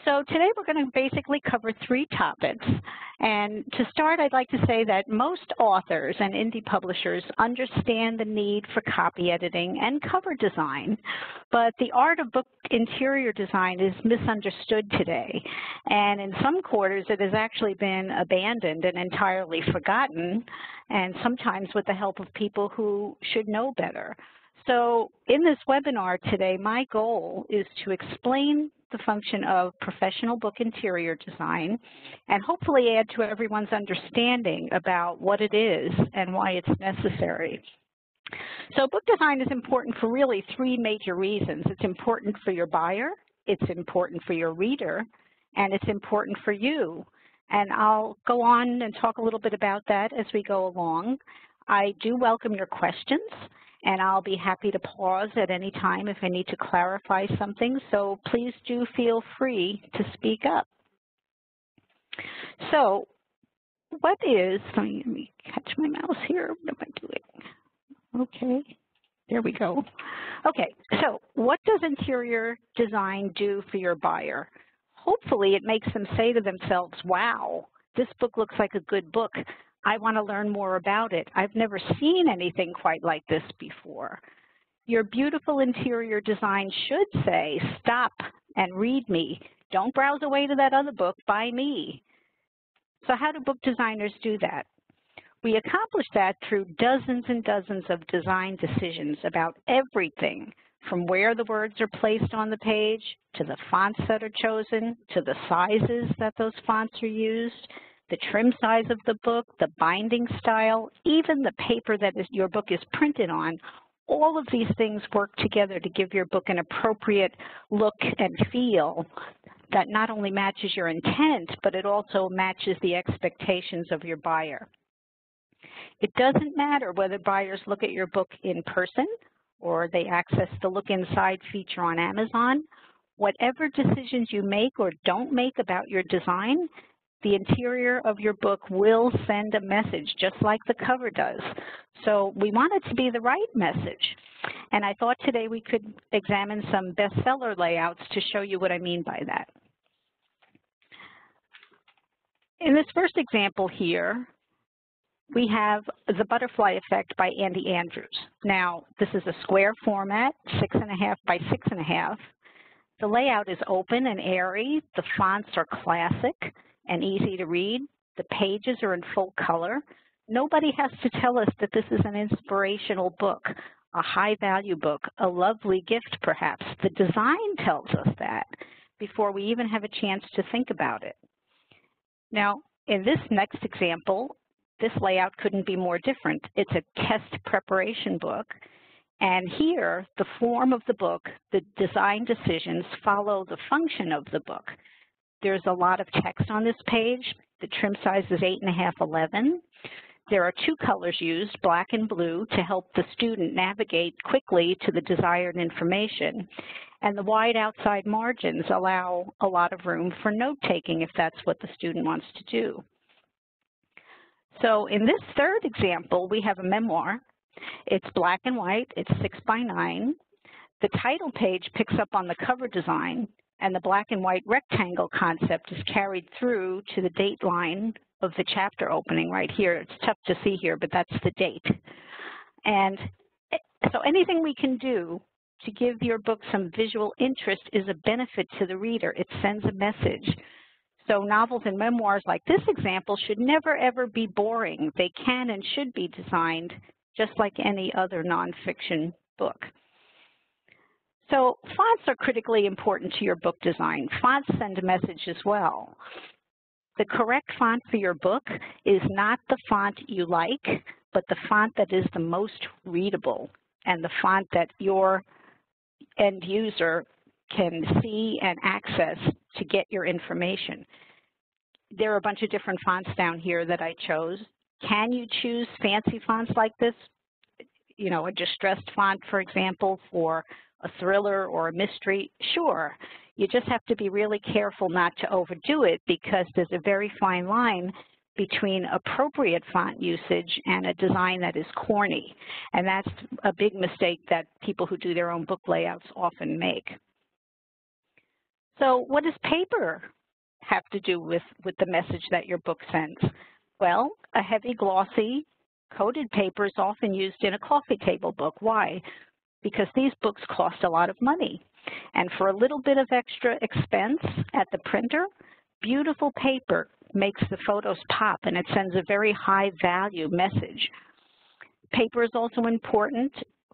So today we're going to basically cover 3 topics. And to start, I'd like to say that most authors and indie publishers understand the need for copy editing and cover design, but the art of book interior design is misunderstood today. And in some quarters, it has actually been abandoned and entirely forgotten, and sometimes with the help of people who should know better. So in this webinar today, my goal is to explain the function of professional book interior design and hopefully add to everyone's understanding about what it is and why it's necessary. So book design is important for really 3 major reasons. It's important for your buyer, it's important for your reader, and it's important for you. And I'll go on and talk a little bit about that as we go along. I do welcome your questions, and I'll be happy to pause at any time if I need to clarify something, so please do feel free to speak up. So what is, let me catch my mouse here, what am I doing? Okay, there we go. Okay, so what does interior design do for your buyer? Hopefully it makes them say to themselves, wow, this book looks like a good book. I want to learn more about it. I've never seen anything quite like this before. Your beautiful interior design should say, stop and read me. Don't browse away to that other book, buy me. So how do book designers do that? We accomplish that through dozens and dozens of design decisions about everything, from where the words are placed on the page, to the fonts that are chosen, to the sizes that those fonts are used, the trim size of the book, the binding style, even the paper that your book is printed on. All of these things work together to give your book an appropriate look and feel that not only matches your intent, but it also matches the expectations of your buyer. It doesn't matter whether buyers look at your book in person or they access the Look Inside feature on Amazon. Whatever decisions you make or don't make about your design, the interior of your book will send a message, just like the cover does. So we want it to be the right message. And I thought today we could examine some bestseller layouts to show you what I mean by that. In this first example here, we have The Butterfly Effect by Andy Andrews. Now, this is a square format, 6.5 by 6.5. The layout is open and airy. The fonts are classic and easy to read. The pages are in full color. Nobody has to tell us that this is an inspirational book, a high-value book, a lovely gift perhaps. The design tells us that before we even have a chance to think about it. Now, in this next example, this layout couldn't be more different. It's a test preparation book. And here, the form of the book, the design decisions follow the function of the book. There's a lot of text on this page. The trim size is 8.5/11. There are 2 colors used, black and blue, to help the student navigate quickly to the desired information. And the wide outside margins allow a lot of room for note-taking if that's what the student wants to do. So in this third example, we have a memoir. It's black and white. It's 6x9. The title page picks up on the cover design, and the black and white rectangle concept is carried through to the date line of the chapter opening right here. It's tough to see here, but that's the date. And so anything we can do to give your book some visual interest is a benefit to the reader. It sends a message. So novels and memoirs like this example should never, ever be boring. They can and should be designed just like any other nonfiction book. So fonts are critically important to your book design. Fonts send a message as well. The correct font for your book is not the font you like, but the font that is the most readable and the font that your end user can see and access to get your information. There are a bunch of different fonts down here that I chose. Can you choose fancy fonts like this? You know, a distressed font, for example, for a thriller or a mystery? Sure. You just have to be really careful not to overdo it because there's a very fine line between appropriate font usage and a design that is corny. And that's a big mistake that people who do their own book layouts often make. So what does paper have to do with the message that your book sends? Well, a heavy, glossy, coated paper is often used in a coffee table book. Why? Because these books cost a lot of money. And for a little bit of extra expense at the printer, beautiful paper makes the photos pop, and it sends a very high value message. Paper is also important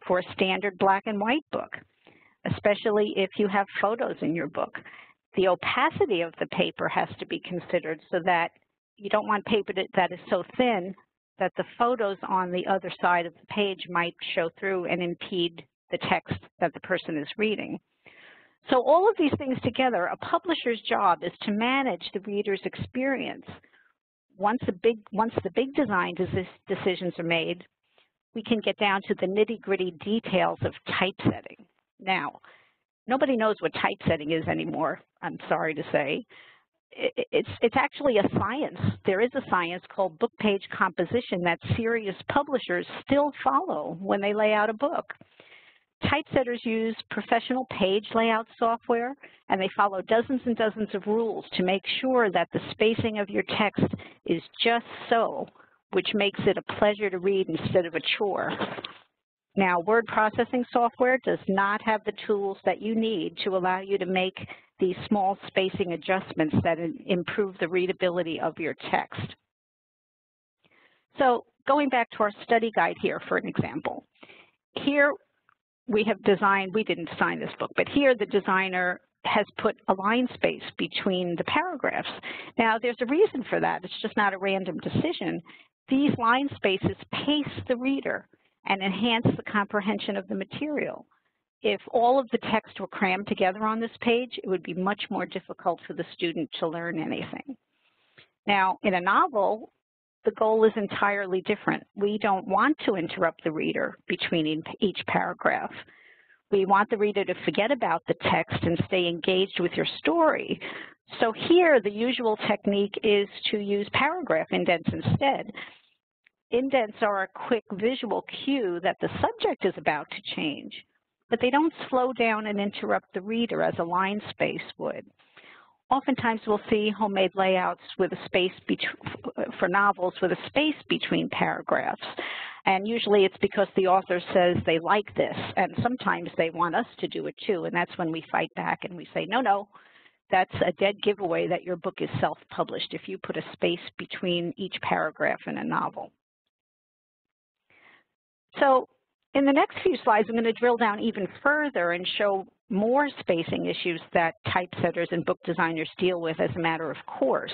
for a standard black and white book, especially if you have photos in your book. The opacity of the paper has to be considered so that you don't want paper that is so thin that the photos on the other side of the page might show through and impede the text that the person is reading. So all of these things together, a publisher's job is to manage the reader's experience. Once the big design decisions are made, we can get down to the nitty-gritty details of typesetting. Now, nobody knows what typesetting is anymore, I'm sorry to say. It's actually a science. There is a science called book page composition that serious publishers still follow when they lay out a book. Typesetters use professional page layout software, and they follow dozens and dozens of rules to make sure that the spacing of your text is just so, which makes it a pleasure to read instead of a chore. Now, word processing software does not have the tools that you need to allow you to make these small spacing adjustments that improve the readability of your text. So going back to our study guide here for an example. Here we have designed, we didn't design this book, but here the designer has put a line space between the paragraphs. Now there's a reason for that. It's just not a random decision. These line spaces pace the reader and enhance the comprehension of the material. If all of the text were crammed together on this page, it would be much more difficult for the student to learn anything. Now, in a novel, the goal is entirely different. We don't want to interrupt the reader between each paragraph. We want the reader to forget about the text and stay engaged with your story. So here, the usual technique is to use paragraph indents instead. Indents are a quick visual cue that the subject is about to change, but they don't slow down and interrupt the reader as a line space would. Oftentimes we'll see homemade layouts with a space for novels with a space between paragraphs. And usually it's because the author says they like this, and sometimes they want us to do it too, and that's when we fight back and we say, no, no, that's a dead giveaway that your book is self-published if you put a space between each paragraph in a novel. So in the next few slides, I'm going to drill down even further and show more spacing issues that typesetters and book designers deal with as a matter of course.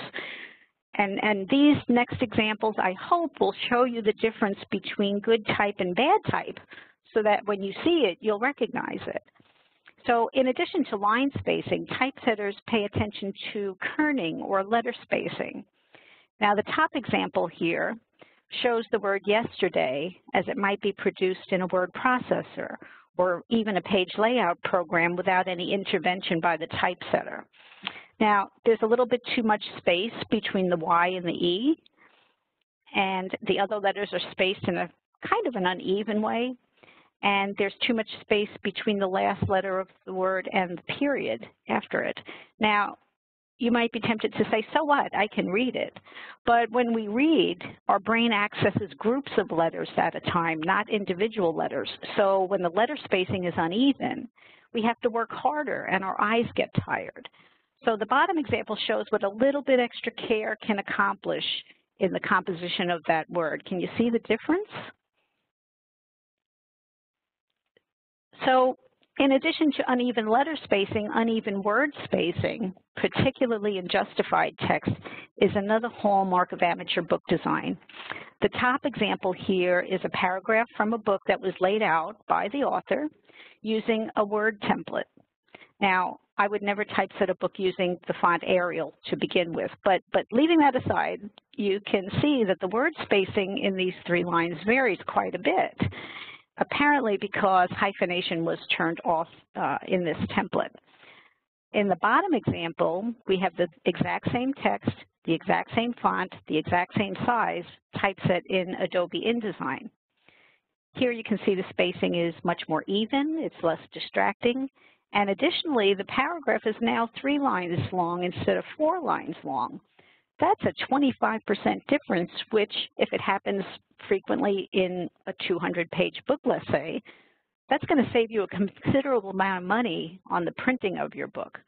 And these next examples, I hope, will show you the difference between good type and bad type so that when you see it, you'll recognize it. So in addition to line spacing, typesetters pay attention to kerning or letter spacing. Now the top example here shows the word yesterday as it might be produced in a word processor or even a page layout program without any intervention by the typesetter. Now, there's a little bit too much space between the Y and the E, and the other letters are spaced in a kind of an uneven way, and there's too much space between the last letter of the word and the period after it. Now, you might be tempted to say, so what, I can read it. But when we read, our brain accesses groups of letters at a time, not individual letters. So when the letter spacing is uneven, we have to work harder and our eyes get tired. So the bottom example shows what a little bit extra care can accomplish in the composition of that word. Can you see the difference? So in addition to uneven letter spacing, uneven word spacing, particularly in justified text, is another hallmark of amateur book design. The top example here is a paragraph from a book that was laid out by the author using a word template. Now, I would never typeset a book using the font Arial to begin with, but leaving that aside, you can see that the word spacing in these three lines varies quite a bit, apparently because hyphenation was turned off in this template. In the bottom example, we have the exact same text, the exact same font, the exact same size, typeset in Adobe InDesign. Here you can see the spacing is much more even, it's less distracting, And additionally, the paragraph is now 3 lines long instead of 4 lines long. That's a 25% difference, which, if it happens frequently in a 200-page book, let's say, that's going to save you a considerable amount of money on the printing of your book.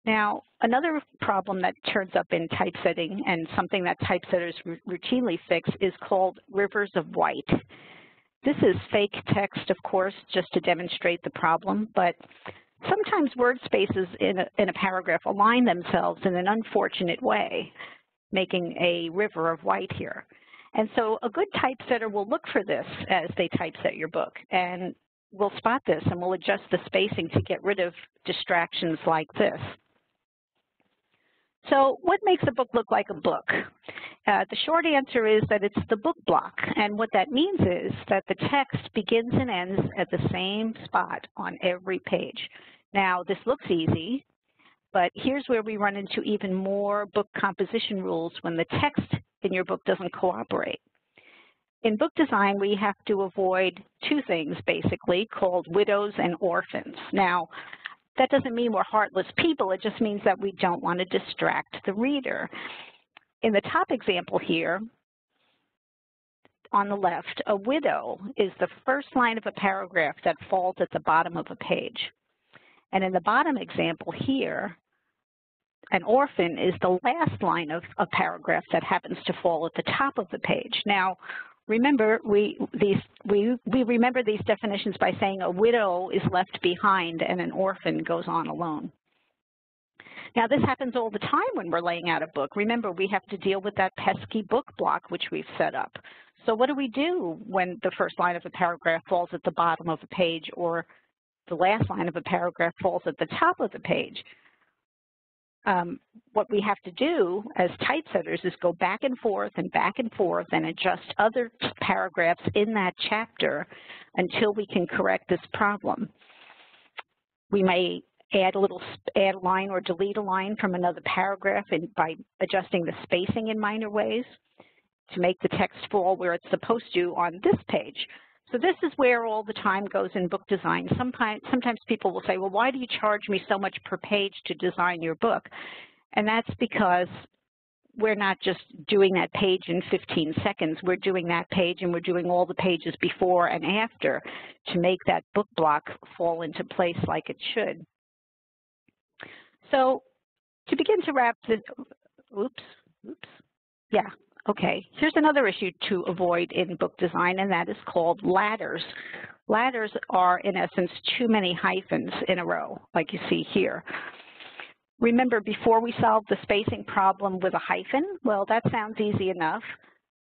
Now, another problem that turns up in typesetting, and something that typesetters routinely fix, is called rivers of white. This is fake text, of course, just to demonstrate the problem, but sometimes word spaces in a paragraph align themselves in an unfortunate way, making a river of white here. And so a good typesetter will look for this as they typeset your book, and will spot this and will adjust the spacing to get rid of distractions like this. So what makes a book look like a book? The short answer is that it's the book block, and what that means is that the text begins and ends at the same spot on every page. Now, this looks easy, but here's where we run into even more book composition rules when the text in your book doesn't cooperate. In book design, we have to avoid 2 things, basically, called widows and orphans. Now, that doesn't mean we're heartless people. It just means that we don't want to distract the reader. In the top example here, on the left, a widow is the first line of a paragraph that falls at the bottom of a page. And in the bottom example here, an orphan is the last line of a paragraph that happens to fall at the top of the page. Now, remember, we remember these definitions by saying a widow is left behind and an orphan goes on alone. Now, this happens all the time when we're laying out a book. Remember, we have to deal with that pesky book block which we've set up. So what do we do when the first line of a paragraph falls at the bottom of a page, or the last line of a paragraph falls at the top of the page? What we have to do as typesetters is go back and forth and adjust other paragraphs in that chapter until we can correct this problem. We may add a line or delete a line from another paragraph by adjusting the spacing in minor ways to make the text fall where it's supposed to on this page. So this is where all the time goes in book design. Sometimes people will say, well, why do you charge me so much per page to design your book? And that's because we're not just doing that page in 15 seconds. We're doing that page, and we're doing all the pages before and after to make that book block fall into place like it should. So to begin to wrap this, okay, here's another issue to avoid in book design, and that is called ladders. Ladders are, in essence, too many hyphens in a row, like you see here. Remember, before we solved the spacing problem with a hyphen? Well, that sounds easy enough.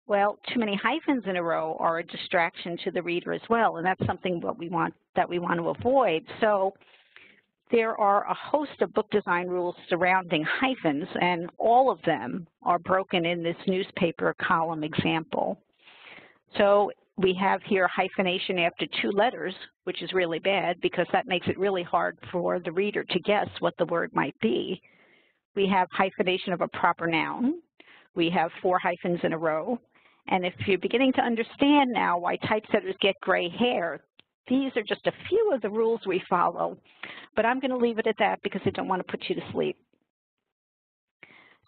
Well, too many hyphens in a row are a distraction to the reader as well, and that's something that we want to avoid. So there are a host of book design rules surrounding hyphens, and all of them are broken in this newspaper column example. So we have here hyphenation after 2 letters, which is really bad because that makes it really hard for the reader to guess what the word might be. We have hyphenation of a proper noun. We have 4 hyphens in a row. And if you're beginning to understand now why typesetters get gray hair, these are just a few of the rules we follow, but I'm going to leave it at that because I don't want to put you to sleep.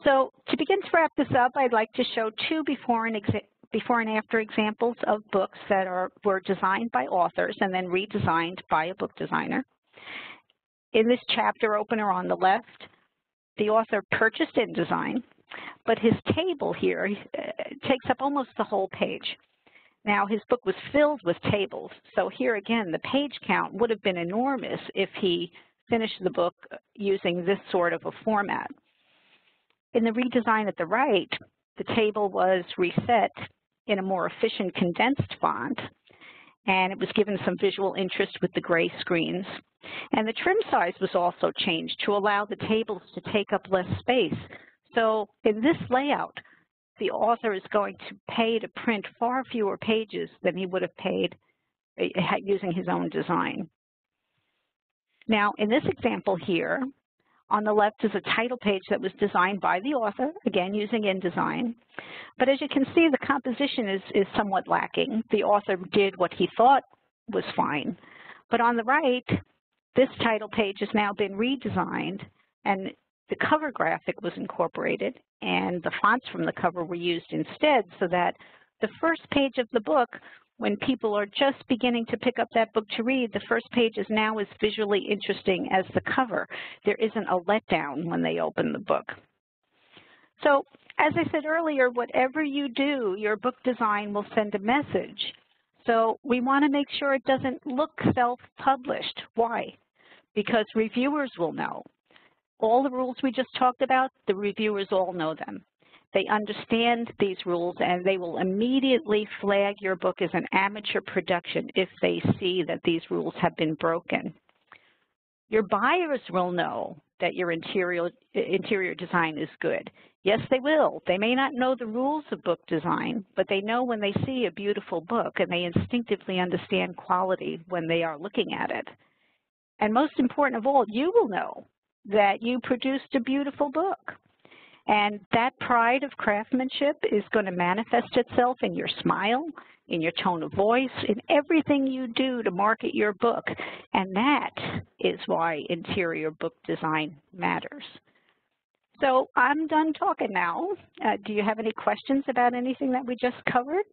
So to begin to wrap this up, I'd like to show 2 before and after examples of books that were designed by authors and then redesigned by a book designer. In this chapter opener on the left, the author purchased InDesign, but his table here takes up almost the whole page. Now, his book was filled with tables, so here again, the page count would have been enormous if he finished the book using this sort of a format. In the redesign at the right, the table was reset in a more efficient condensed font, and it was given some visual interest with the gray screens. And the trim size was also changed to allow the tables to take up less space. So in this layout, the author is going to pay to print far fewer pages than he would have paid using his own design. Now, in this example here, on the left is a title page that was designed by the author, again using InDesign. But as you can see, the composition is somewhat lacking. The author did what he thought was fine, But on the right, this title page has now been redesigned, and the cover graphic was incorporated, and the fonts from the cover were used instead, so that the first page of the book, when people are just beginning to pick up that book to read, the first page is now as visually interesting as the cover. There isn't a letdown when they open the book. So, as I said earlier, whatever you do, your book design will send a message. So we want to make sure it doesn't look self-published. Why? Because reviewers will know. All the rules we just talked about, the reviewers all know them. They understand these rules, and they will immediately flag your book as an amateur production if they see that these rules have been broken. Your buyers will know that your interior design is good. Yes, they will. They may not know the rules of book design, but they know when they see a beautiful book, and they instinctively understand quality when they are looking at it. And most important of all, you will know that you produced a beautiful book. And that pride of craftsmanship is going to manifest itself in your smile, in your tone of voice, in everything you do to market your book. And that is why interior book design matters. So I'm done talking now. Do you have any questions about anything that we just covered?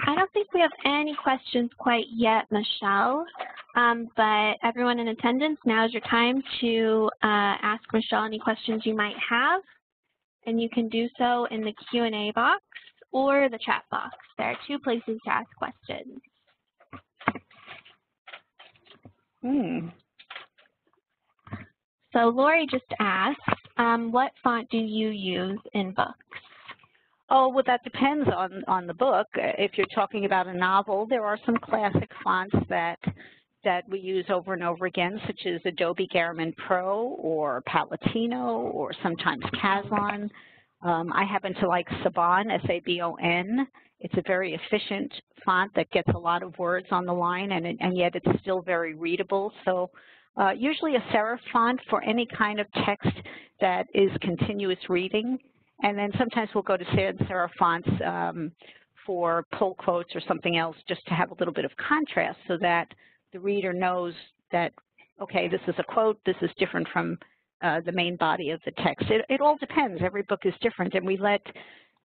I don't think we have any questions quite yet, Michelle, but everyone in attendance, now is your time to ask Michelle any questions you might have, and you can do so in the Q&A box or the chat box. There are two places to ask questions. So Lori just asked, what font do you use in books? Oh, well, that depends on the book. If you're talking about a novel, there are some classic fonts that we use over and over again, such as Adobe Garamond Pro or Palatino or sometimes Kazan. I happen to like Sabon, S-A-B-O-N. It's a very efficient font that gets a lot of words on the line, and yet it's still very readable. So usually a serif font for any kind of text that is continuous reading. And then sometimes we'll go to sans serif fonts for pull quotes or something else, just to have a little bit of contrast so that the reader knows that, okay, this is a quote, this is different from the main body of the text. It all depends. Every book is different, and we let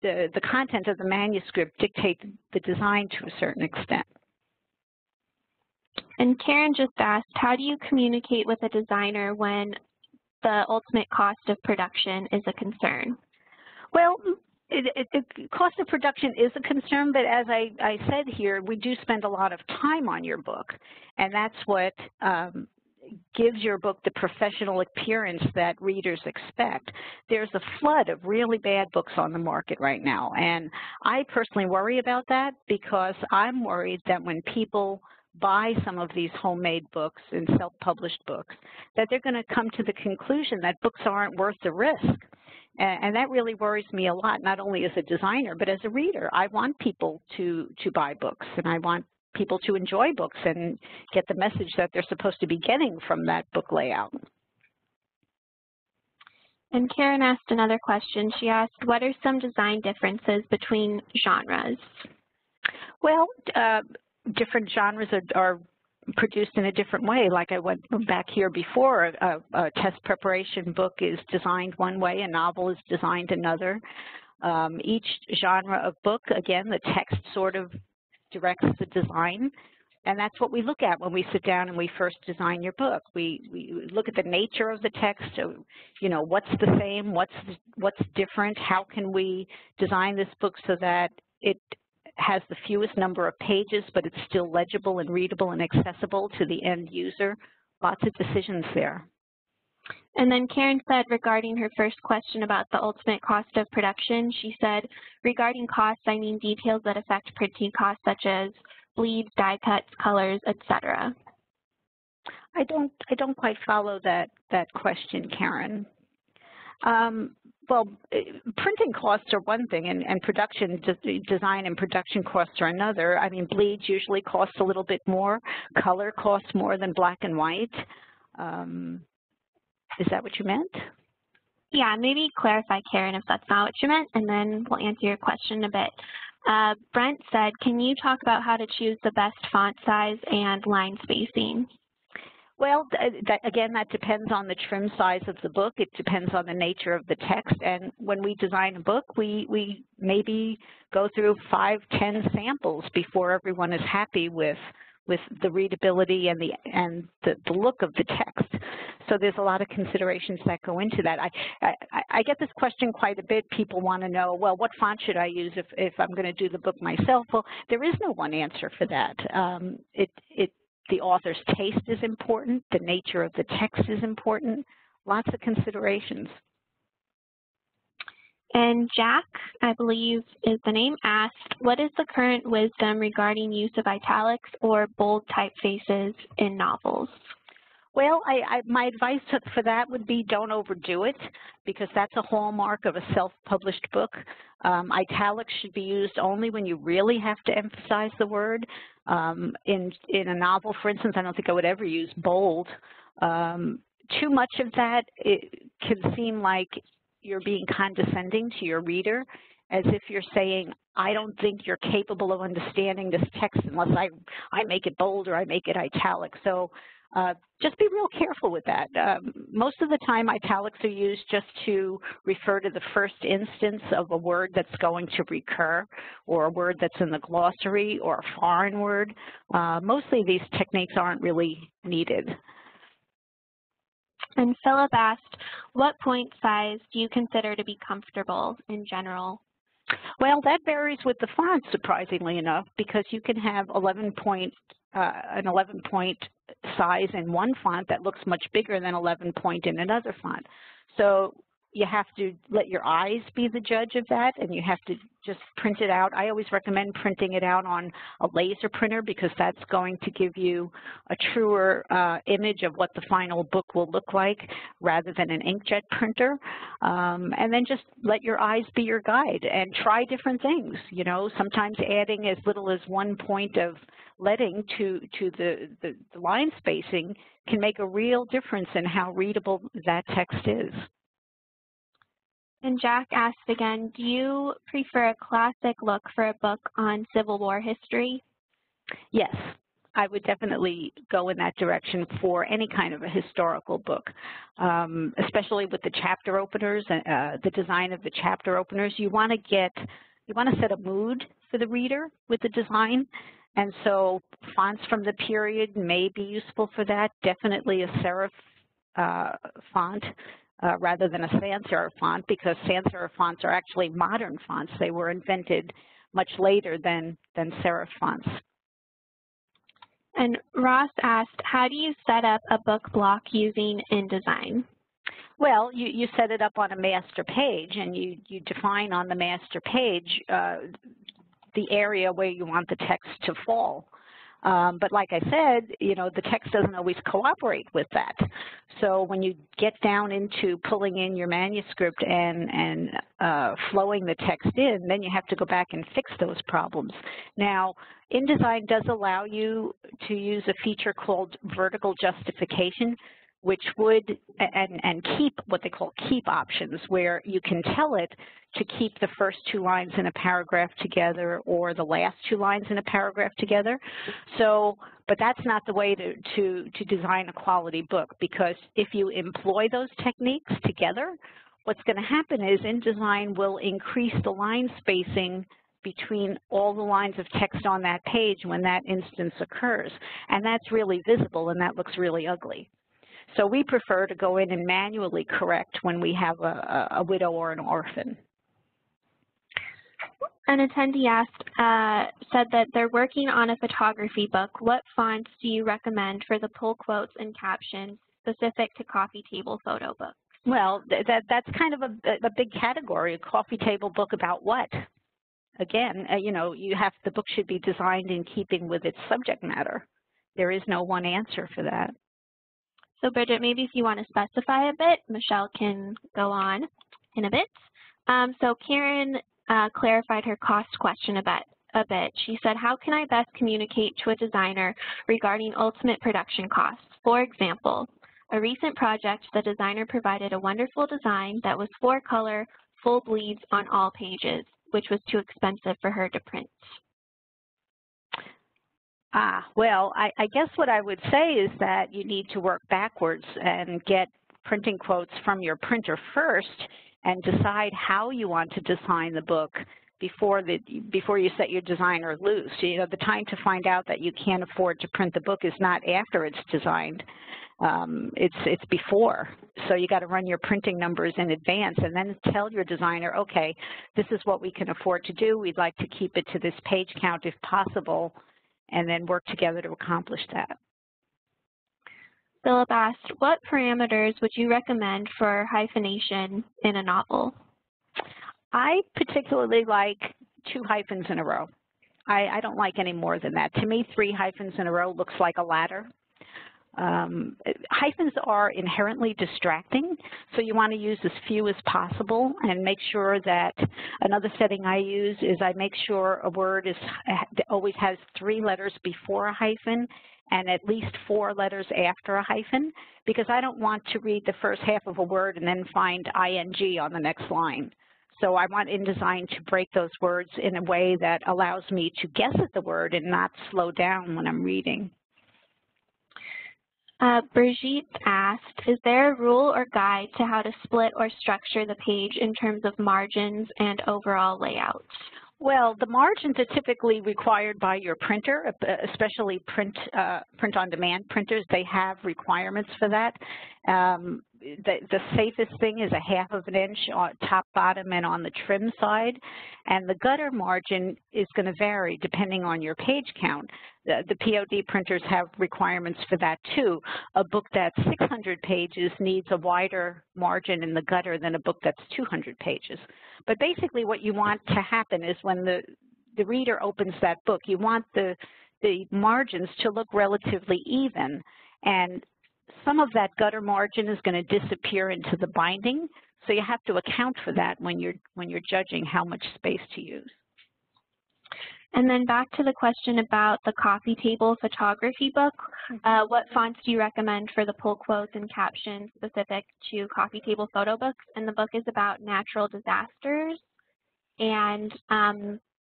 the content of the manuscript dictate the design to a certain extent. And Karen just asked, how do you communicate with a designer when the ultimate cost of production is a concern? Well, cost of production is a concern, but as I said here, we do spend a lot of time on your book, and that's what gives your book the professional appearance that readers expect. There's a flood of really bad books on the market right now, and I personally worry about that because I'm worried that when people buy some of these homemade books and self-published books, that they're going to come to the conclusion that books aren't worth the risk. And that really worries me a lot, not only as a designer, but as a reader. I want people to buy books, and I want people to enjoy books and get the message that they're supposed to be getting from that book layout. And Karen asked another question. She asked, what are some design differences between genres? Well, different genres are produced in a different way. Like I went back here before, a test preparation book is designed one way, a novel is designed another. Each genre of book, again, the text sort of directs the design, and that's what we look at when we sit down and we first design your book. We look at the nature of the text, you know, what's the same, what's different, how can we design this book so that it has the fewest number of pages, but it's still legible and readable and accessible to the end user. Lots of decisions there. And then Karen said regarding her first question about the ultimate cost of production, she said, regarding costs, I mean details that affect printing costs such as bleeds, die cuts, colors, etc. I don't quite follow that question, Karen. Well, printing costs are one thing, and production design and production costs are another. I mean, bleeds usually cost a little bit more. Color costs more than black and white. Is that what you meant? Yeah, maybe clarify, Karen, if that's not what you meant, and then we'll answer your question in a bit. Brent said, can you talk about how to choose the best font size and line spacing? Well, again, that depends on the trim size of the book. It depends on the nature of the text. And when we design a book, we maybe go through 5, 10 samples before everyone is happy with the readability and the look of the text. So there's a lot of considerations that go into that. I get this question quite a bit. People want to know, well, what font should I use if I'm going to do the book myself? Well, there is no one answer for that. The author's taste is important. The nature of the text is important. Lots of considerations. And Jack, I believe is the name, asked, what is the current wisdom regarding use of italics or bold typefaces in novels? Well, my advice for that would be don't overdo it, because that's a hallmark of a self-published book. Italics should be used only when you really have to emphasize the word. In a novel, for instance, I don't think I would ever use bold. Too much of that, it can seem like you're being condescending to your reader, as if you're saying, I don't think you're capable of understanding this text unless I make it bold or I make it italic. So just be real careful with that. Most of the time, italics are used just to refer to the first instance of a word that's going to recur, or a word that's in the glossary, or a foreign word. Mostly these techniques aren't really needed. And Philip asked, what point size do you consider to be comfortable in general? Well, that varies with the font, surprisingly enough, because you can have an 11-point size in one font that looks much bigger than 11-point in another font. So you have to let your eyes be the judge of that, and you have to just print it out. I always recommend printing it out on a laser printer, because that's going to give you a truer image of what the final book will look like, rather than an inkjet printer. And then just let your eyes be your guide and try different things. You know, sometimes adding as little as 1 point of leading to the line spacing can make a real difference in how readable that text is. And Jack asked again, do you prefer a classic look for a book on Civil War history? Yes, I would definitely go in that direction for any kind of a historical book, especially with the chapter openers, the design of the chapter openers. You want to set a mood for the reader with the design. And so fonts from the period may be useful for that. Definitely a serif font rather than a sans serif font, because sans serif fonts are actually modern fonts. They were invented much later than serif fonts. And Ross asked, how do you set up a book block using InDesign? Well, you set it up on a master page, and you define on the master page the area where you want the text to fall. But like I said, you know, the text doesn't always cooperate with that. So when you get down into pulling in your manuscript and flowing the text in, then you have to go back and fix those problems. Now, InDesign does allow you to use a feature called vertical justification, which would, and keep what they call keep options, where you can tell it to keep the first 2 lines in a paragraph together or the last 2 lines in a paragraph together. So, but that's not the way to design a quality book, because if you employ those techniques together, what's going to happen is InDesign will increase the line spacing between all the lines of text on that page when that instance occurs. And that's really visible, and that looks really ugly. So we prefer to go in and manually correct when we have a widow or an orphan. An attendee asked, said that they're working on a photography book. What fonts do you recommend for the pull quotes and captions specific to coffee table photo books? Well, that's kind of a big category. A coffee table book about what? Again, you know, the book should be designed in keeping with its subject matter. There is no one answer for that. So Bridget, maybe if you want to specify a bit, Michelle can go on in a bit. So Karen clarified her cost question a bit. She said, how can I best communicate to a designer regarding ultimate production costs? For example, a recent project, the designer provided a wonderful design that was 4-color, full bleeds on all pages. which was too expensive for her to print? Well, I guess what I would say is that you need to work backwards and get printing quotes from your printer first and decide how you want to design the book before you set your designer loose. You know, the time to find out that you can't afford to print the book is not after it's designed. It's before. So you got to run your printing numbers in advance and then tell your designer, okay, this is what we can afford to do. We'd like to keep it to this page count if possible, and then work together to accomplish that. Philip asked, what parameters would you recommend for hyphenation in a novel? I particularly like 2 hyphens in a row. I don't like any more than that. To me, 3 hyphens in a row looks like a ladder. Hyphens are inherently distracting, so you want to use as few as possible and make sure that another setting I use is I make sure a word always has 3 letters before a hyphen and at least 4 letters after a hyphen, because I don't want to read the first half of a word and then find ing on the next line. So I want InDesign to break those words in a way that allows me to guess at the word and not slow down when I'm reading. Brigitte asked, is there a rule or guide to how to split or structure the page in terms of margins and overall layout? Well, the margins are typically required by your printer, especially print-on-demand printers. They have requirements for that. The safest thing is 1/2 inch on top, bottom, and on the trim side. And the gutter margin is going to vary depending on your page count. The POD printers have requirements for that too. A book that's 600 pages needs a wider margin in the gutter than a book that's 200 pages. But basically what you want to happen is when the reader opens that book, you want the margins to look relatively even. And some of that gutter margin is going to disappear into the binding, so you have to account for that when you're judging how much space to use. And then back to the question about the coffee table photography book, what fonts do you recommend for the pull quotes and captions specific to coffee table photo books? And the book is about natural disasters, and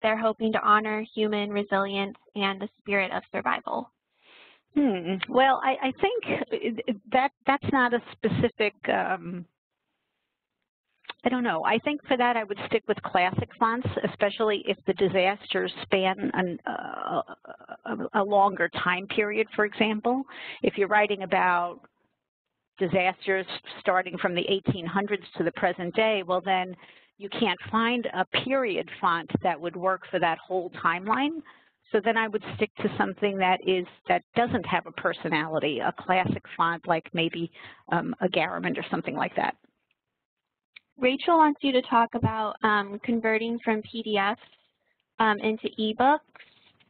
they're hoping to honor human resilience and the spirit of survival. Well, I think that's not a specific, I don't know. I think for that I would stick with classic fonts, especially if the disasters span a longer time period, for example. If you're writing about disasters starting from the 1800s to the present day, well then you can't find a period font that would work for that whole timeline. So then I would stick to something that doesn't have a personality, a classic font like maybe a Garamond or something like that. Rachel wants you to talk about converting from PDFs into ebooks,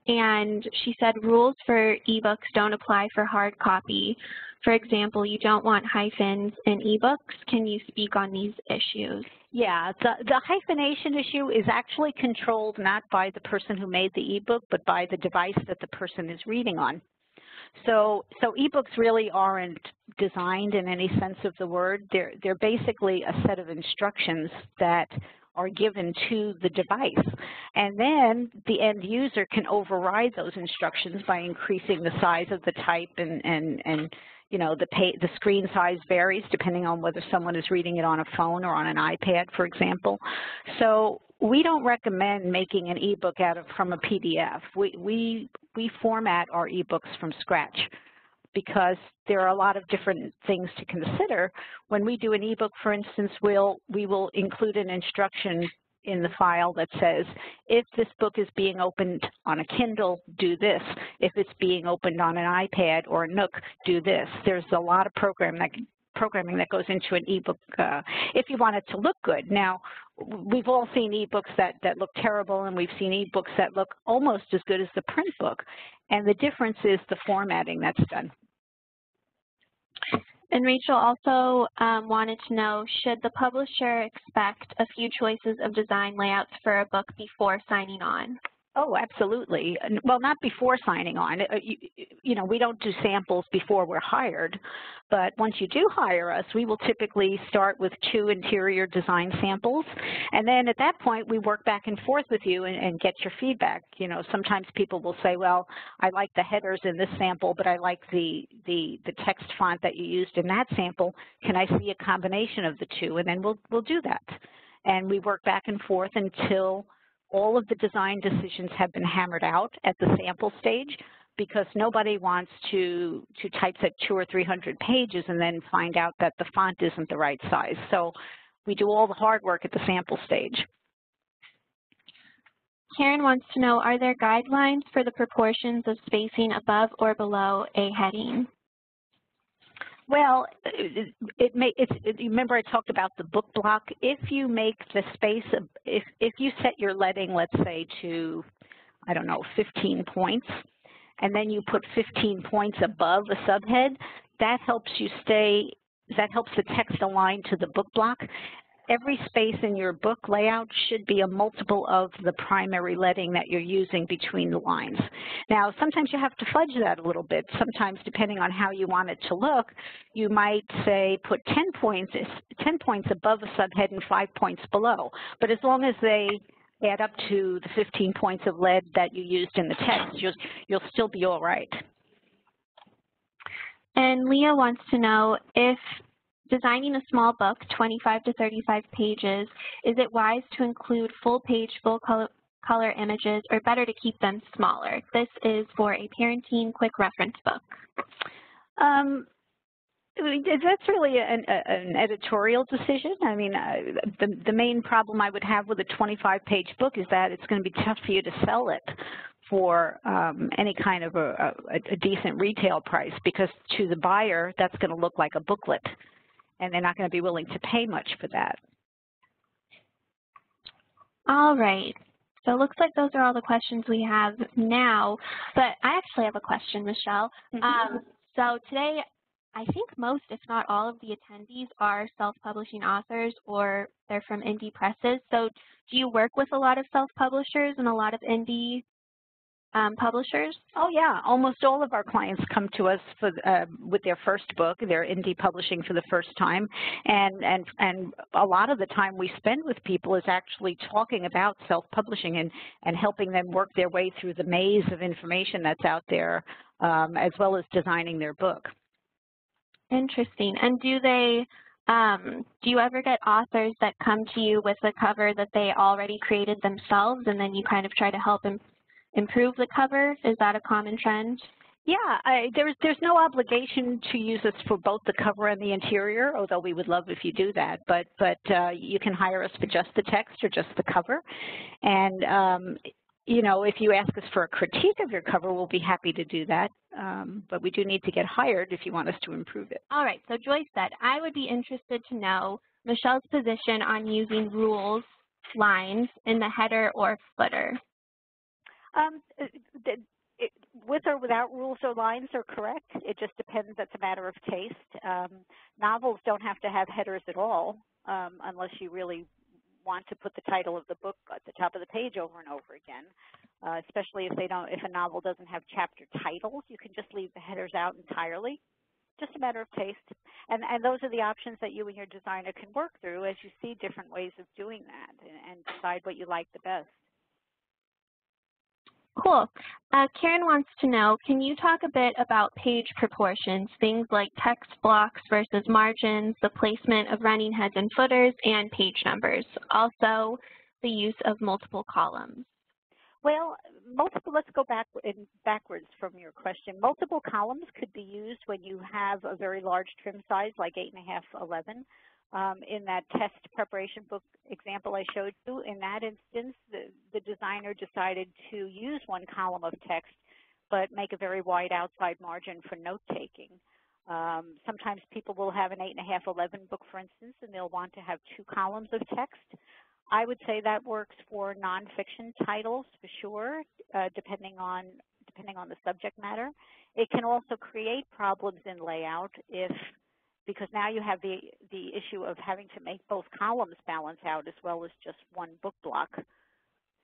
and she said rules for ebooks don't apply for hard copy. For example, you don't want hyphens in ebooks. Can you speak on these issues? Yeah, the hyphenation issue is actually controlled not by the person who made the ebook, but by the device that the person is reading on. So ebooks really aren't designed in any sense of the word. They're basically a set of instructions that are given to the device. And then the end user can override those instructions by increasing the size of the type and you know, the screen size varies depending on whether someone is reading it on a phone or on an iPad, for example. So we don't recommend making an ebook from a PDF. We format our ebooks from scratch because there are a lot of different things to consider. When we do an ebook, for instance, we will include an instruction in the file that says, if this book is being opened on a Kindle, do this. If it's being opened on an iPad or a Nook, do this. There's a lot of programming that goes into an ebook if you want it to look good. Now, we've all seen ebooks that look terrible, and we've seen ebooks that look almost as good as the print book. And the difference is the formatting that's done. And Rachel also wanted to know, should the publisher expect a few choices of design layouts for a book before signing on? Oh, absolutely. Well, not before signing on. You know, we don't do samples before we're hired, but once you do hire us, we will typically start with 2 interior design samples, and then at that point, we work back and forth with you and get your feedback. You know, sometimes people will say, well, I like the headers in this sample, but I like the text font that you used in that sample. Can I see a combination of the 2? And then we'll do that. And we work back and forth until all of the design decisions have been hammered out at the sample stage, because nobody wants to typeset 200 or 300 pages and then find out that the font isn't the right size. So we do all the hard work at the sample stage. Karen wants to know, are there guidelines for the proportions of spacing above or below a heading? Well, remember I talked about the book block. If you make the space, if you set your leading, let's say, to, I don't know, 15 points, and then you put 15 points above a subhead, that helps the text align to the book block. Every space in your book layout should be a multiple of the primary leading that you're using between the lines. Now, sometimes you have to fudge that a little bit. Sometimes, depending on how you want it to look, you might say put 10 points above a subhead and 5 points below. But as long as they add up to the 15 points of lead that you used in the text, you'll still be all right. And Leah wants to know, if designing a small book, 25 to 35 pages, is it wise to include full page, full color images, or better to keep them smaller? This is for a parenting quick reference book. That's really an editorial decision. I mean, the main problem I would have with a 25-page book is that it's going to be tough for you to sell it for any kind of a decent retail price, because to the buyer, that's going to look like a booklet, and they're not going to be willing to pay much for that. All right. So it looks like those are all the questions we have now, but I actually have a question, Michelle. Mm-hmm. So today, I think most, if not all, of the attendees are self-publishing authors, or they're from indie presses. So do you work with a lot of self-publishers and a lot of indie publishers? Oh yeah, almost all of our clients come to us for with their first book. They're indie publishing for the first time, and a lot of the time we spend with people is actually talking about self-publishing and helping them work their way through the maze of information that's out there, as well as designing their book. Interesting. And do you ever get authors that come to you with a cover that they already created themselves, and then you kind of try to help improve the cover? Is that a common trend? Yeah, there's no obligation to use us for both the cover and the interior, although we would love if you do that. But you can hire us for just the text or just the cover. And you know, if you ask us for a critique of your cover, we'll be happy to do that. But we do need to get hired if you want us to improve it. All right. So Joyce said, I would be interested to know Michelle's position on using rules lines in the header or footer. With or without rules or lines are correct. It just depends. That's a matter of taste. Novels don't have to have headers at all, unless you really want to put the title of the book at the top of the page over and over again. Especially if a novel doesn't have chapter titles, you can just leave the headers out entirely. Just a matter of taste. And those are the options that you and your designer can work through as you see different ways of doing that and decide what you like the best. Cool. Karen wants to know, can you talk a bit about page proportions, things like text blocks versus margins, the placement of running heads and footers, and page numbers, also the use of multiple columns? Well, let's go backwards from your question. Multiple columns could be used when you have a very large trim size, like 8.5, 11. In that test preparation book example I showed you, in that instance, the designer decided to use one column of text, but make a very wide outside margin for note-taking. Sometimes people will have an 8.5, 11 book, for instance, and they'll want to have 2 columns of text. I would say that works for nonfiction titles for sure, depending on the subject matter. It can also create problems in layout because now you have the issue of having to make both columns balance out as well as just one book block.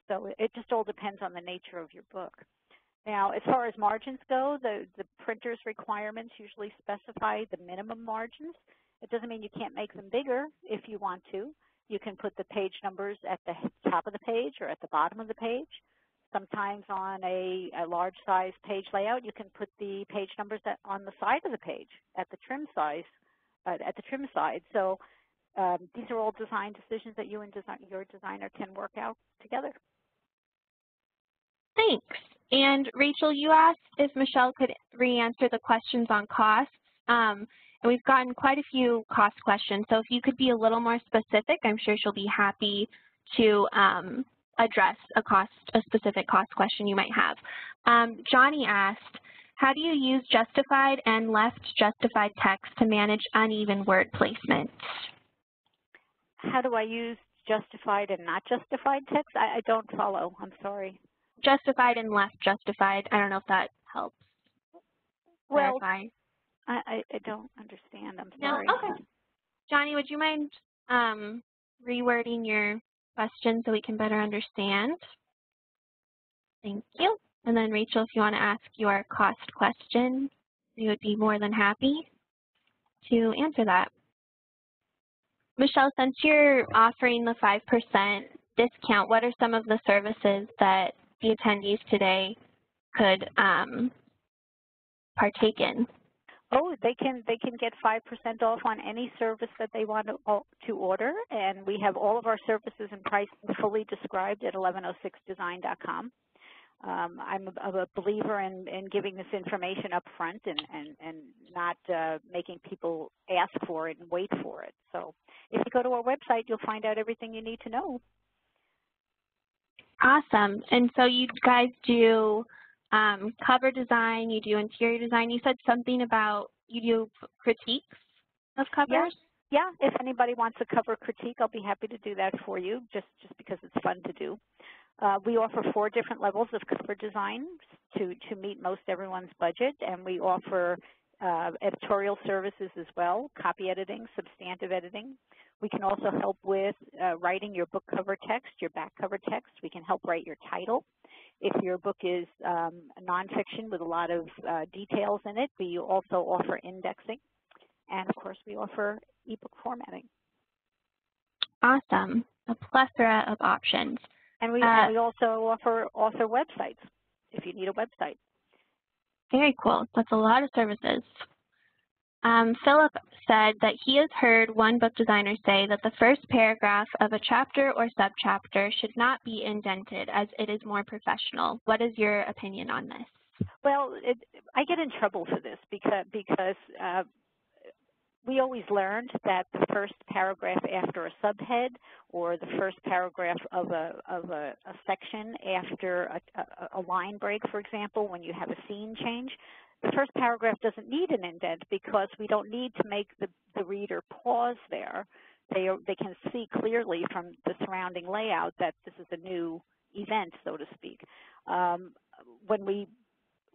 So it just all depends on the nature of your book. Now, as far as margins go, the printer's requirements usually specify the minimum margins. It doesn't mean you can't make them bigger if you want to. You can put the page numbers at the top of the page or at the bottom of the page. Sometimes on a large size page layout, you can put the page numbers on the side of the page at the trim size, at the trim side. So these are all design decisions that you and your designer can work out together. Thanks. And Rachel, you asked if Michelle could re-answer the questions on costs. And we've gotten quite a few cost questions. So if you could be a little more specific, I'm sure she'll be happy to address a specific cost question you might have. Johnny asked, how do you use justified and left justified text to manage uneven word placement? How do I use justified and not justified text? I don't follow. I'm sorry. Justified and left justified. I don't know if that helps clarify. Well, I don't understand. I'm sorry. No? Okay. Johnny, would you mind rewording your question so we can better understand? Thank you. And then Rachel, if you want to ask your cost question, we would be more than happy to answer that. Michelle, since you're offering the 5% discount, what are some of the services that the attendees today could partake in? Oh, they can get 5% off on any service that they want to order, and we have all of our services and pricing fully described at 1106design.com. I'm a believer in giving this information up front and not making people ask for it and wait for it. So if you go to our website, you'll find out everything you need to know. Awesome. And so you guys do cover design, you do interior design. You said something about you do critiques of covers? Yeah, if anybody wants a cover critique, I'll be happy to do that for you, just because it's fun to do. We offer 4 different levels of cover design to meet most everyone's budget, and we offer editorial services as well, copy editing, substantive editing. We can also help with writing your book cover text, your back cover text. We can help write your title. If your book is nonfiction with a lot of details in it, we also offer indexing. And of course, we offer ebook formatting. Awesome. A plethora of options. And we also offer author websites if you need a website. Very cool. That's a lot of services. Philip said that he has heard one book designer say that the first paragraph of a chapter or subchapter should not be indented as it is more professional. What is your opinion on this? Well, I get in trouble for this because we always learned that the first paragraph after a subhead or the first paragraph of a section after a line break, for example, when you have a scene change, the first paragraph doesn't need an indent because we don't need to make the reader pause there. They can see clearly from the surrounding layout that this is a new event, so to speak.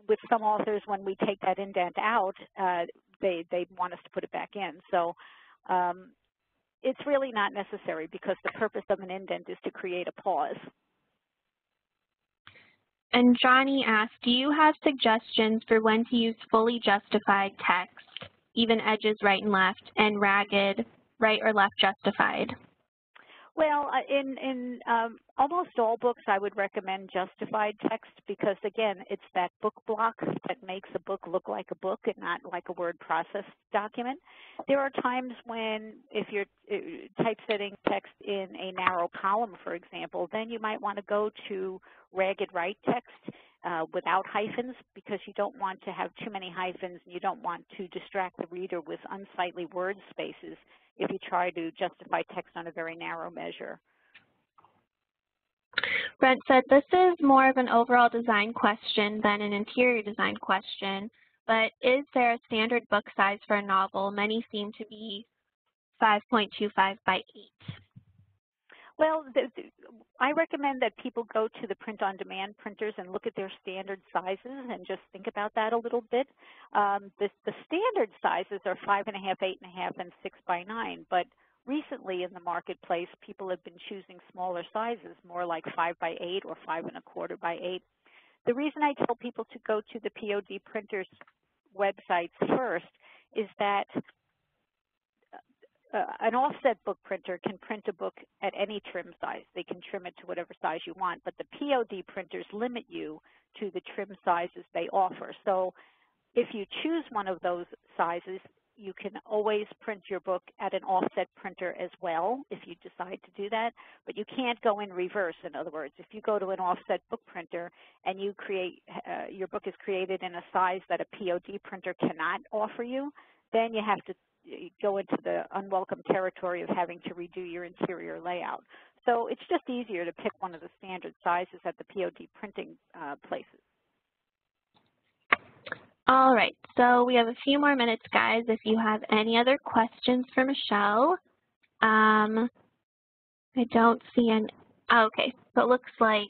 With some authors, when we take that indent out, they want us to put it back in. So it's really not necessary because the purpose of an indent is to create a pause. And Johnny asked, do you have suggestions for when to use fully justified text, even edges right and left, and ragged right or left justified? Well, in almost all books, I would recommend justified text because, again, it's that book block that makes a book look like a book and not like a word processed document. There are times when, if you're typesetting text in a narrow column, for example, then you might want to go to ragged right text without hyphens because you don't want to have too many hyphens and you don't want to distract the reader with unsightly word spaces if you try to justify text on a very narrow measure. Brent said, this is more of an overall design question than an interior design question, but is there a standard book size for a novel? Many seem to be 5.25 by 8. Well, I recommend that people go to the print-on-demand printers and look at their standard sizes and just think about that a little bit. The standard sizes are 5.5, 8.5, and 6 by 9, but recently in the marketplace, people have been choosing smaller sizes, more like 5 by 8 or 5 1/4 by 8. The reason I tell people to go to the POD printers websites first is that an offset book printer can print a book at any trim size. They can trim it to whatever size you want, but the POD printers limit you to the trim sizes they offer. So if you choose one of those sizes, you can always print your book at an offset printer as well if you decide to do that, but you can't go in reverse. In other words, if you go to an offset book printer and you create, your book is created in a size that a POD printer cannot offer you, then you have to go into the unwelcome territory of having to redo your interior layout. So it's just easier to pick one of the standard sizes at the POD printing places. All right, so we have a few more minutes, guys. If you have any other questions for Michelle, I don't see an, okay, so it looks like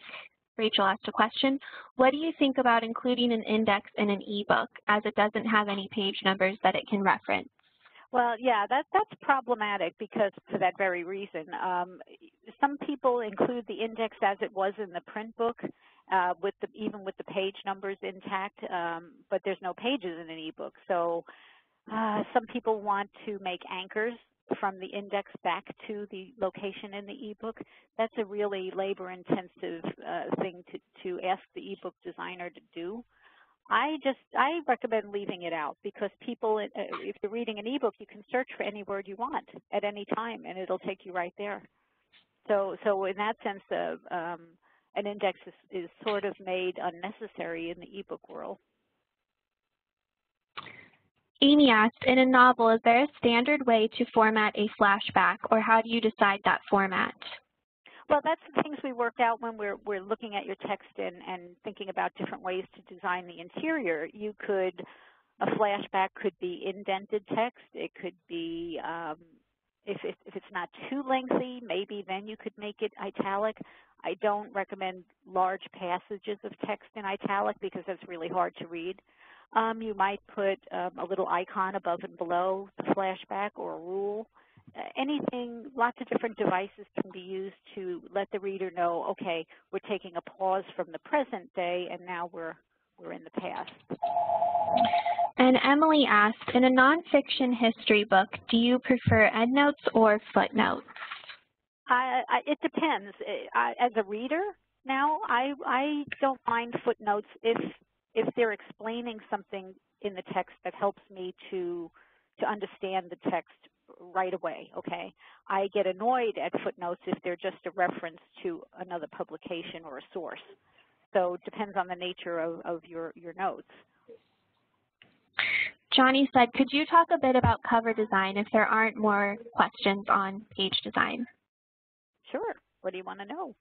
Rachel asked a question. What do you think about including an index in an ebook as it doesn't have any page numbers that it can reference? Well, yeah, that's problematic because for that very reason. Some people include the index as it was in the print book, even with the page numbers intact, but there's no pages in an ebook. So some people want to make anchors from the index back to the location in the ebook. That's a really labor-intensive thing to ask the ebook designer to do. I recommend leaving it out because people, if you're reading an ebook, you can search for any word you want at any time, and it'll take you right there. So in that sense, an index is sort of made unnecessary in the ebook world. Amy asked, in a novel, is there a standard way to format a flashback, or how do you decide that format? Well, that's the things we work out when we're looking at your text and thinking about different ways to design the interior. A flashback could be indented text. It could be, if it's not too lengthy, maybe then you could make it italic. I don't recommend large passages of text in italic because that's really hard to read. You might put a little icon above and below the flashback or a rule. Anything, lots of different devices can be used to let the reader know, okay, we're taking a pause from the present day and now we're in the past. And Emily asked, in a nonfiction history book, do you prefer endnotes or footnotes? It depends. As a reader now, I don't mind footnotes if they're explaining something in the text that helps me to understand the text right away, okay? I get annoyed at footnotes if they're just a reference to another publication or a source. So it depends on the nature of your notes. Johnny said, could you talk a bit about cover design if there aren't more questions on page design? Sure. What do you want to know?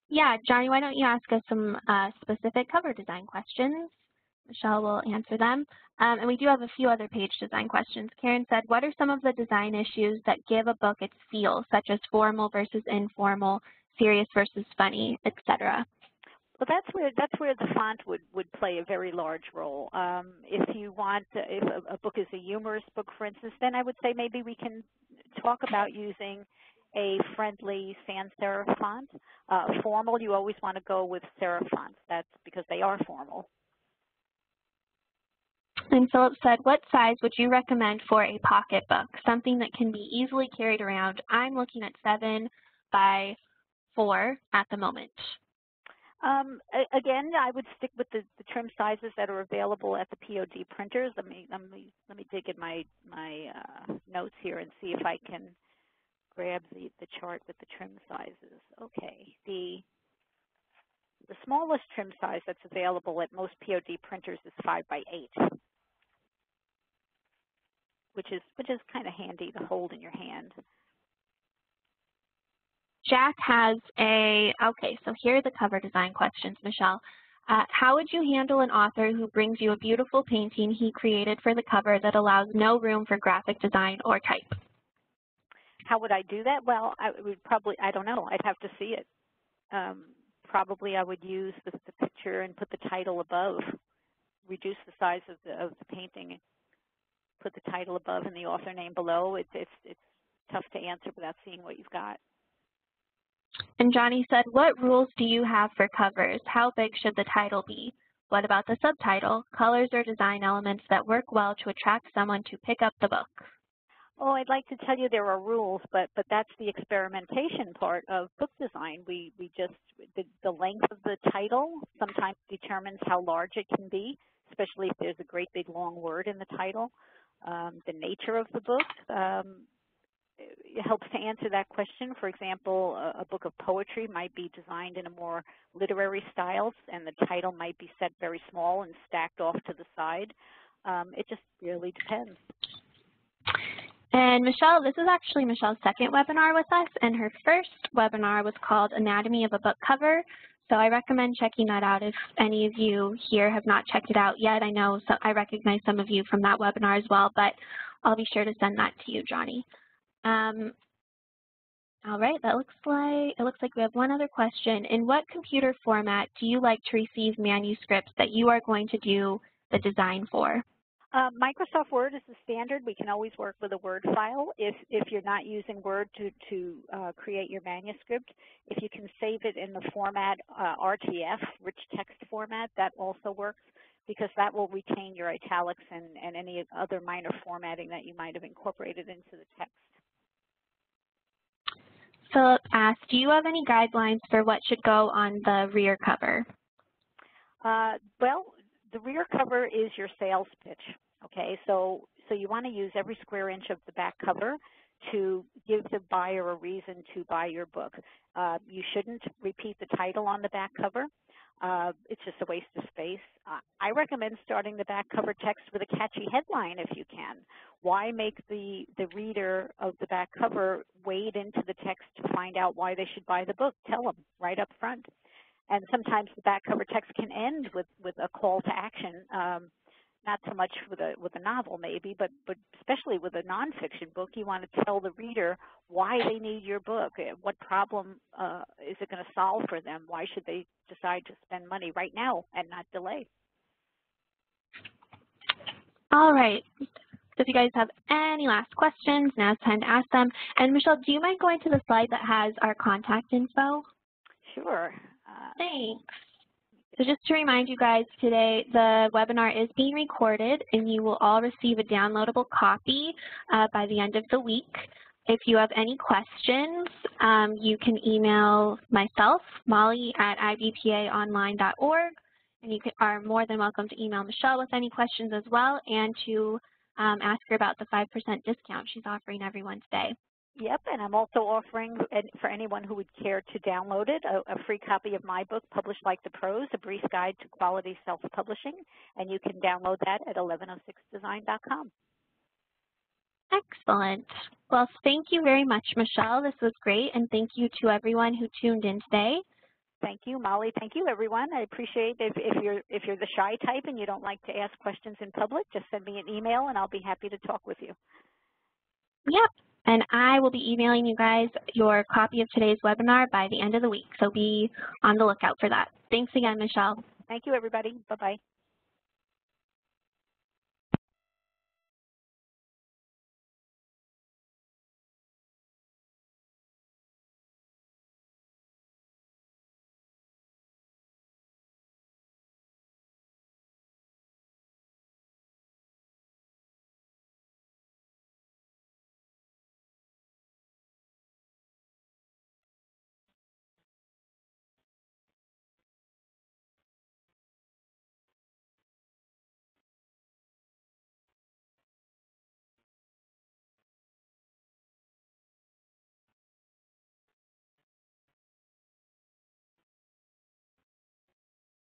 Yeah, Johnny, why don't you ask us some specific cover design questions? Michelle will answer them. And we do have a few other page design questions. Karen said, what are some of the design issues that give a book its feel, such as formal versus informal, serious versus funny, etc.? Well, that's where the font would play a very large role. If you want, if a book is a humorous book, for instance, then I would say maybe we can talk about using a friendly sans serif font. Formal, you always want to go with serif fonts. That's because they are formal. And Philip said, what size would you recommend for a pocketbook, something that can be easily carried around? I'm looking at 7 by 4 at the moment. Again, I would stick with the trim sizes that are available at the POD printers. Let me dig in my notes here and see if I can grab the chart with the trim sizes. Okay, the smallest trim size that's available at most POD printers is 5 by 8, which is kind of handy to hold in your hand. Jack has okay, so here are the cover design questions, Michelle. How would you handle an author who brings you a beautiful painting he created for the cover that allows no room for graphic design or type? How would I do that? Well, I don't know. I'd have to see it. Probably I would use the picture and put the title above, reduce the size of the painting, put the title above and the author name below. It's tough to answer without seeing what you've got. And Johnny said, what rules do you have for covers? How big should the title be? What about the subtitle? Colors or design elements that work well to attract someone to pick up the book? Oh, I'd like to tell you there are rules, but that's the experimentation part of book design. We just, the length of the title sometimes determines how large it can be, especially if there's a great big long word in the title. The nature of the book it helps to answer that question. For example, a book of poetry might be designed in a more literary style, and the title might be set very small and stacked off to the side. It just really depends. And Michelle, this is actually Michelle's second webinar with us, and her first webinar was called Anatomy of a Book Cover. So I recommend checking that out if any of you here have not checked it out yet. I know I recognize some of you from that webinar as well, but I'll be sure to send that to you, Johnny. All right, it looks like we have one other question. In what computer format do you like to receive manuscripts that you are going to do the design for? Microsoft Word is the standard. We can always work with a Word file if you're not using Word to create your manuscript. If you can save it in the format RTF, rich text format, that also works because that will retain your italics and any other minor formatting that you might have incorporated into the text. Philip asked, do you have any guidelines for what should go on the rear cover? Well, the rear cover is your sales pitch, okay? So you want to use every square inch of the back cover to give the buyer a reason to buy your book. You shouldn't repeat the title on the back cover. It's just a waste of space. I recommend starting the back cover text with a catchy headline if you can. Why make the reader of the back cover wade into the text to find out why they should buy the book? Tell them right up front. And sometimes the back cover text can end with a call to action, not so much with a novel maybe, but especially with a nonfiction book, you want to tell the reader why they need your book, what problem is it going to solve for them, why should they decide to spend money right now and not delay. All right. So if you guys have any last questions, now it's time to ask them. And Michelle, do you mind going to the slide that has our contact info? Sure. Thanks. So just to remind you guys today, the webinar is being recorded and you will all receive a downloadable copy by the end of the week. If you have any questions, you can email myself, Molly at ibpaonline.org, and you are more than welcome to email Michelle with any questions as well and to ask her about the 5% discount she's offering everyone today. Yep, and I'm also offering, for anyone who would care to download it, a free copy of my book, Published Like the Pros, A Brief Guide to Quality Self-Publishing, and you can download that at 1106design.com. Excellent. Well, thank you very much, Michelle. This was great, and thank you to everyone who tuned in today. Thank you, Molly. Thank you, everyone. I appreciate if you're the shy type and you don't like to ask questions in public, just send me an email, and I'll be happy to talk with you. Yep. And I will be emailing you guys your copy of today's webinar by the end of the week, so be on the lookout for that. Thanks again, Michelle. Thank you, everybody. Bye-bye.